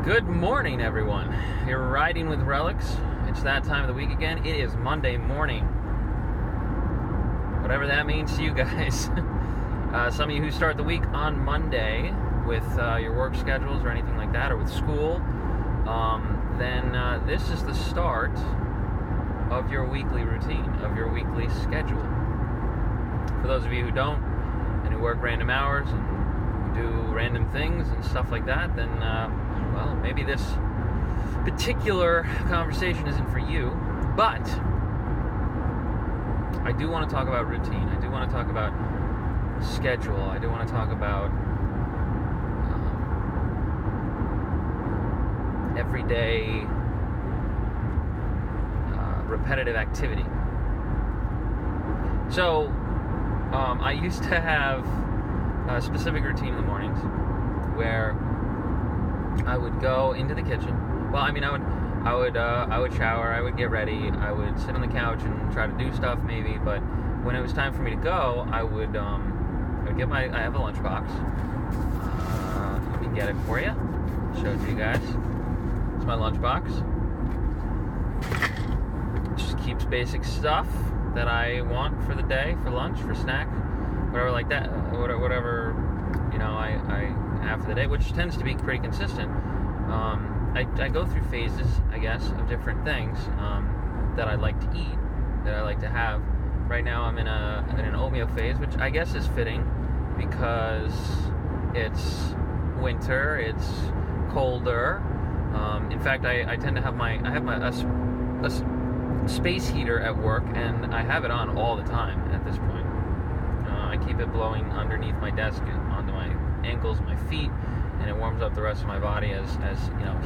Good morning, everyone. You're riding with Relyks. It's that time of the week again. It is Monday morning. Whatever that means to you guys. Some of you who start the week on Monday with your work schedules or anything like that, or with school, then this is the start of your weekly routine, of your weekly schedule. For those of you who don't, and who work random hours and do random things and stuff like that, then well, maybe this particular conversation isn't for you, but I do want to talk about routine. I do want to talk about schedule. I do want to talk about everyday repetitive activity. So I used to have a specific routine in the mornings where I would go into the kitchen. Well, I mean, I would shower, I would get ready, I would sit on the couch and try to do stuff maybe. But when it was time for me to go, I would get I have a lunchbox. Let me get it for you. Show it to you guys. It's my lunchbox. It just keeps basic stuff that I want for the day, for lunch, for snack, whatever like that, whatever I have for the day, which tends to be pretty consistent. I go through phases, I guess, of different things that I like to eat, that I like to have. Right now I'm in an oatmeal phase, which I guess is fitting because it's winter, it's colder. In fact, I tend to have a space heater at work, and I have it on all the time at this point. I keep it blowing underneath my desk onto my ankles, my feet, and it warms up the rest of my body as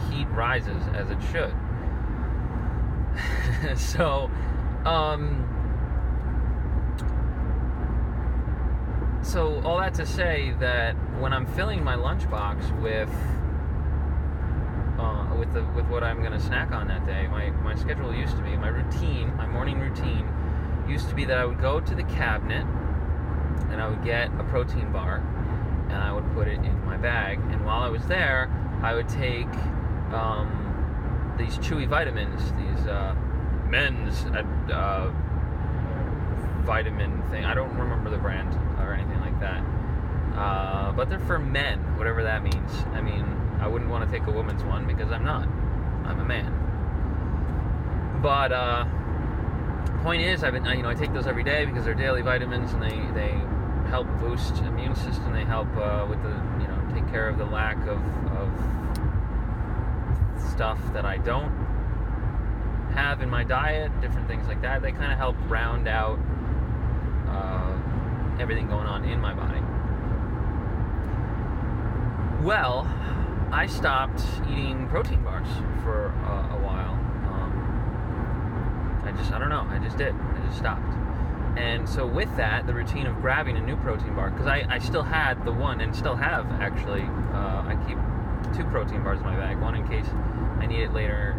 heat rises, as it should. So all that to say that when I'm filling my lunchbox with what I'm going to snack on that day, my schedule used to be, my morning routine used to be that I would go to the cabinet and I would get a protein bar and I would put it in my bag, and while I was there I would take these chewy vitamins, these men's vitamin thing. I don't remember the brand or anything like that, but they're for men, whatever that means. I mean, I wouldn't want to take a woman's one because I'm not. I'm a man. But point is, I take those every day because they're daily vitamins, and they help boost immune system. They help with take care of the lack of stuff that I don't have in my diet, different things like that. They kind of help round out everything going on in my body. Well, I stopped eating protein bars for a while. I just did. I just stopped. And so with that, the routine of grabbing a new protein bar, because I still had the one, and still have actually, I keep 2 protein bars in my bag, one in case I need it later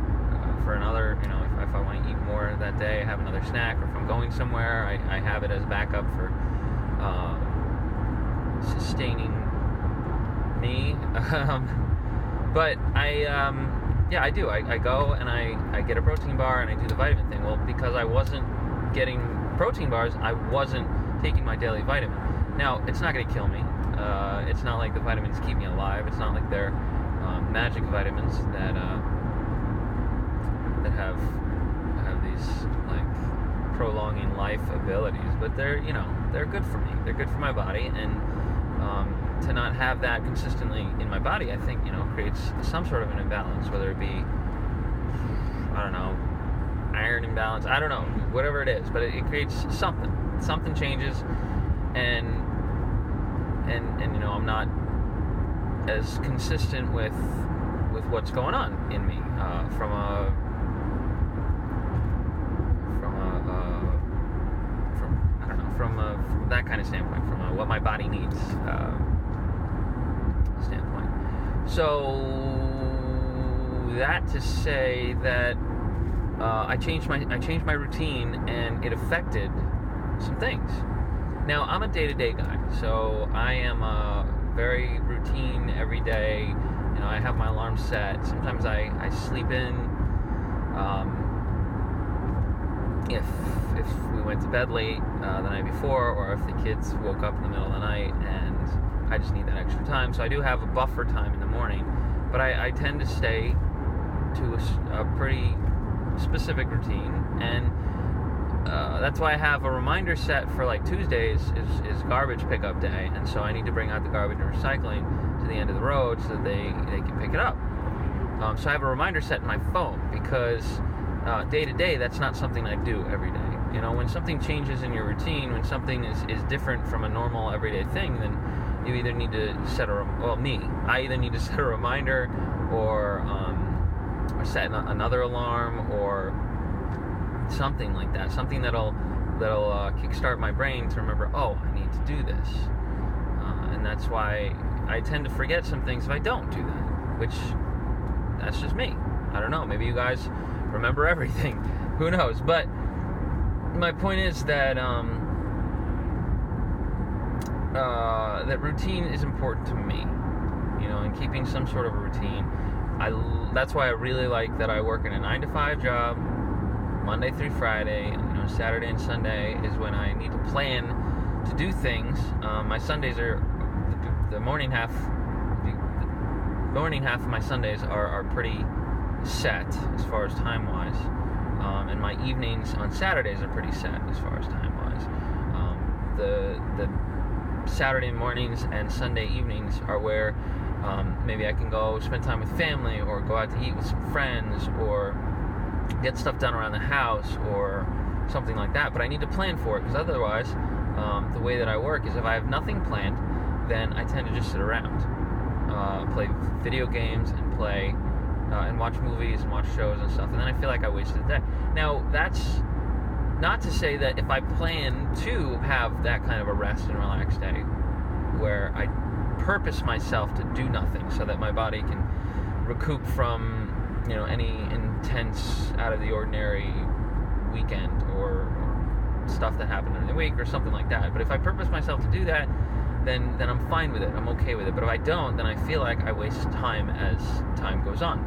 for another, if I want to eat more that day, I have another snack, or if I'm going somewhere, I have it as backup for sustaining me. But I do. I go and I get a protein bar and I do the vitamin thing. Well, because I wasn't getting protein bars, I wasn't taking my daily vitamin. Now, it's not going to kill me. It's not like the vitamins keep me alive. It's not like they're magic vitamins that have these like prolonging life abilities. But they're good for me. They're good for my body, and to not have that consistently in my body, I think, creates some sort of an imbalance, whether it be, I don't know, iron imbalance, I don't know, whatever it is, but it creates something changes, and I'm not as consistent with what's going on in me, from that kind of standpoint, from what my body needs standpoint. So that to say that I changed my routine, and it affected some things. Now, I'm a day-to-day guy, so I am a very routine, every day. I I have my alarm set. Sometimes I sleep in. If we went to bed late the night before, or if the kids woke up in the middle of the night and I just need that extra time. So I do have a buffer time in the morning, but I tend to stay to a pretty specific routine, and that's why I have a reminder set for like Tuesdays is garbage pickup day, and so I need to bring out the garbage and recycling to the end of the road so that they can pick it up. So I have a reminder set in my phone, because day to day, that's not something I do every day. You know, when something changes in your routine, when something is different from a normal everyday thing, then you either need to set I either need to set a reminder or set another alarm or something like that. Something that'll kickstart my brain to remember, oh, I need to do this. And that's why I tend to forget some things if I don't do that, which that's just me. I don't know. Maybe you guys remember everything. Who knows? But my point is that that routine is important to me. You know, and keeping some sort of a routine. That's why I really like that I work in a 9-to-5 job, Monday through Friday. You know, Saturday and Sunday is when I need to plan to do things. My Sundays are the morning half. The morning half of my Sundays are pretty set as far as time-wise, and my evenings on Saturdays are pretty set as far as time-wise. The Saturday mornings and Sunday evenings are where maybe I can go spend time with family, or go out to eat with some friends, or get stuff done around the house, or something like that. But I need to plan for it, because otherwise, the way that I work is if I have nothing planned, then I tend to just sit around, play video games, and play and watch movies and watch shows and stuff, and then I feel like I wasted the day. Now, that's not to say that if I plan to have that kind of a rest and relaxed day, where I purpose myself to do nothing so that my body can recoup from, you know, any intense, out of the ordinary weekend or stuff that happened during the week or something like that. But if I purpose myself to do that, then I'm fine with it. I'm okay with it. But if I don't, then I feel like I waste time as time goes on.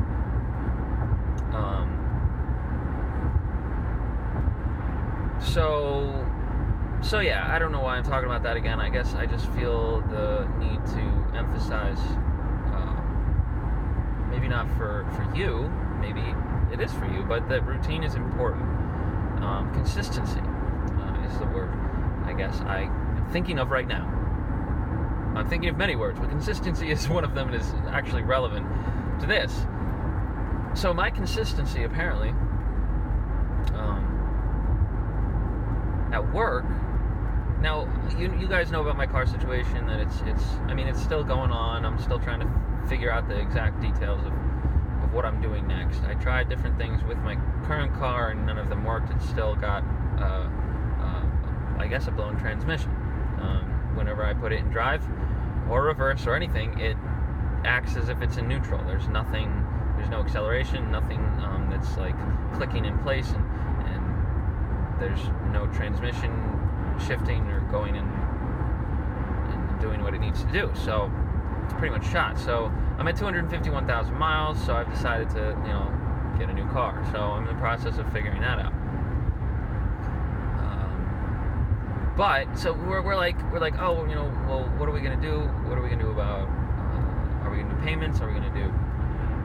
So yeah, I don't know why I'm talking about that again. I guess I just feel the need to emphasize, maybe not for you, maybe it is for you, but that routine is important. Consistency is the word, I guess, I'm thinking of right now. I'm thinking of many words, but consistency is one of them, and is actually relevant to this. So my consistency, apparently, at work. Now, you guys know about my car situation, that it's still going on. I'm still trying to figure out the exact details of what I'm doing next. I tried different things with my current car, and none of them worked. It's still got, I guess, a blown transmission. Whenever I put it in drive or reverse or anything, it acts as if it's in neutral. There's no acceleration, nothing that's like clicking in place, and there's no transmission shifting or going in and doing what it needs to do. So it's pretty much shot. So I'm at 251,000 miles, so I've decided to, get a new car. So I'm in the process of figuring that out. But so we're like, oh, well, what are we gonna do? What are we gonna do about? Are we gonna do payments? Are we gonna do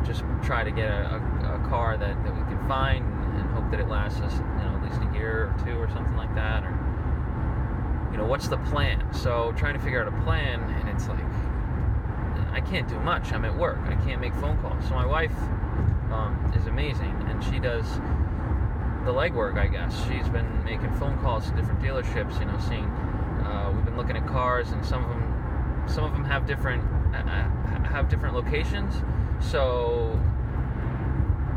just try to get a car that we can find and hope that it lasts us, at least a year or two or something like that? Or what's the plan? So trying to figure out a plan, and it's like I can't do much. I'm at work. I can't make phone calls. So my wife is amazing, and she does the legwork, I guess. She's been making phone calls to different dealerships, seeing, we've been looking at cars, and some of them have different locations. So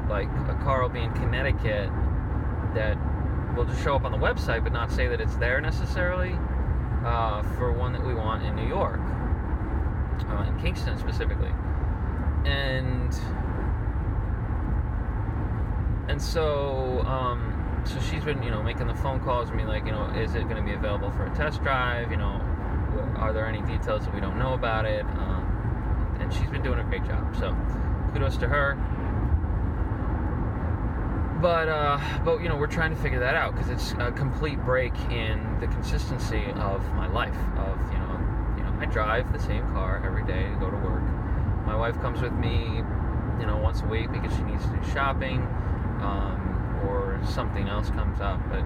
like a car will be in Connecticut that will just show up on the website but not say that it's there necessarily, for one that we want in New York, in Kingston specifically. And so she's been, making the phone calls and being like, is it going to be available for a test drive? Are there any details that we don't know about it? And she's been doing a great job. So kudos to her. But we're trying to figure that out because it's a complete break in the consistency of my life. I drive the same car every day to go to work. My wife comes with me, once a week because she needs to do shopping, or something else comes up. But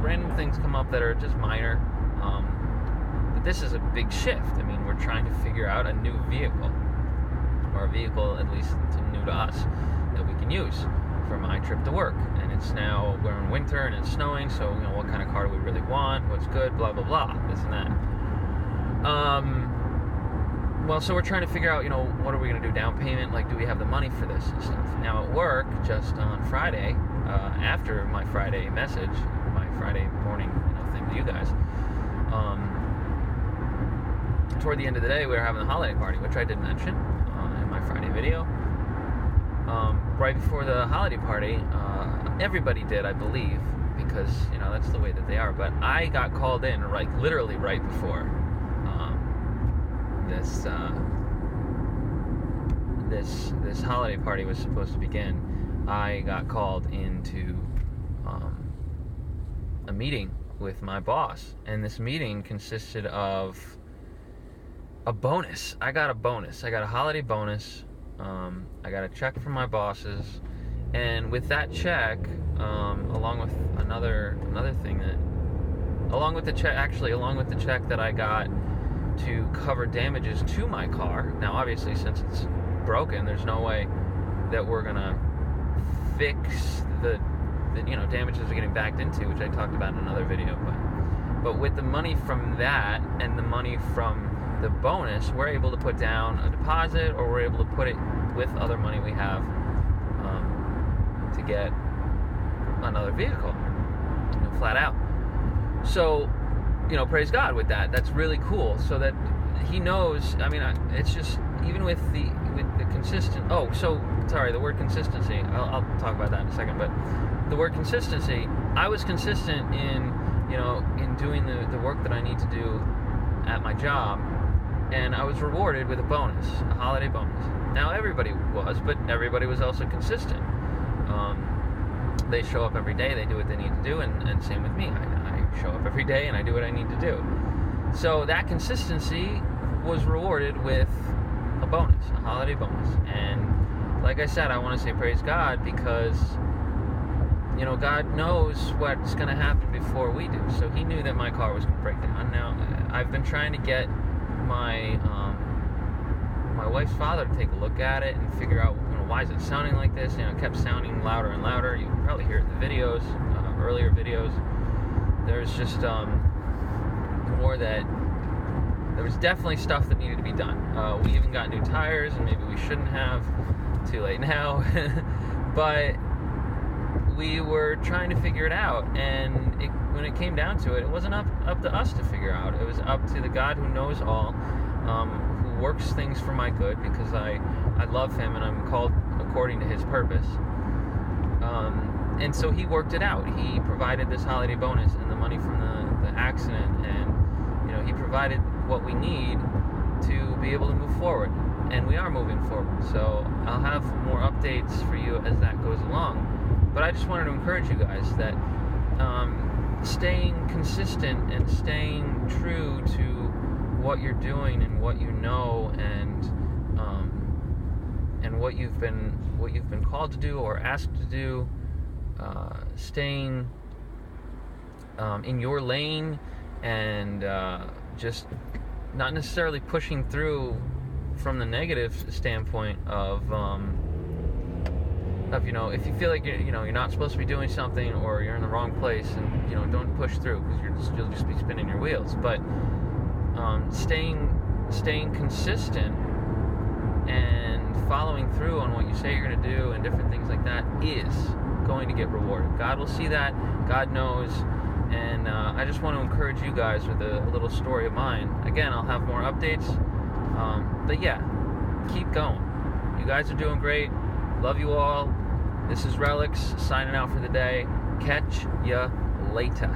random things come up that are just minor. But this is a big shift. I mean, we're trying to figure out a new vehicle, or a vehicle at least new to us that we can use for my trip to work. And it's now, we're in winter and it's snowing, so what kind of car do we really want, what's good, blah blah blah, this and that. So we're trying to figure out, what are we going to do, down payment, like do we have the money for this and stuff. Now at work, just on Friday, after my Friday message, my Friday morning thing to you guys, toward the end of the day we were having a holiday party, which I did mention in my Friday video. Right before the holiday party, everybody did, I believe, because that's the way that they are. But I got called in literally right before this holiday party was supposed to begin. I got called into a meeting with my boss, and this meeting consisted of a bonus. I got a bonus. I got a holiday bonus. I got a check from my bosses, and with that check, along with another thing that, along with the check that I got to cover damages to my car. Now, obviously, since it's broken, there's no way that we're gonna fix the damages are getting backed into, which I talked about in another video. But with the money from that and the money from the bonus, we're able to put down a deposit, or we're able to put it with other money we have to get another vehicle, flat out. So, praise God with that. That's really cool. So that he knows. I mean, it's just, even with the consistent. Oh, so sorry. The word consistency. I'll talk about that in a second. But the word consistency. I was consistent in doing the work that I need to do at my job, and I was rewarded with a bonus, a holiday bonus. Now everybody was, but everybody was also consistent. They show up every day, they do what they need to do, and same with me. I show up every day and I do what I need to do. So that consistency was rewarded with a bonus, a holiday bonus. And like I said, I want to say praise God, because God knows what's going to happen before we do. So he knew that my car was going to break down. Now, I've been trying to get my wife's father to take a look at it and figure out, why is it sounding like this? It kept sounding louder and louder. You can probably hear it in the videos, earlier videos. There's just more that there was definitely stuff that needed to be done. We even got new tires, and maybe we shouldn't have. Too late now. But we were trying to figure it out, and when it came down to it, it wasn't up to us to figure out. It was up to the God who knows all, who works things for my good, because I love him and I'm called according to his purpose. And so he worked it out. He provided this holiday bonus and the money from the accident, and he provided what we need to be able to move forward, and we are moving forward. So I'll have more updates for you as that goes along. But I just wanted to encourage you guys that staying consistent and staying true to what you're doing and what you know, and what you've been called to do or asked to do, staying in your lane, and just not necessarily pushing through from the negative standpoint of if you feel like you're not supposed to be doing something, or you're in the wrong place, and don't push through, because you'll just be spinning your wheels. But staying consistent and following through on what you say you're going to do and different things like that is going to get rewarded. God will see that. God knows. And I just want to encourage you guys with a little story of mine. Again, I'll have more updates. But yeah, keep going. You guys are doing great. Love you all. This is Relyks signing out for the day. Catch ya later.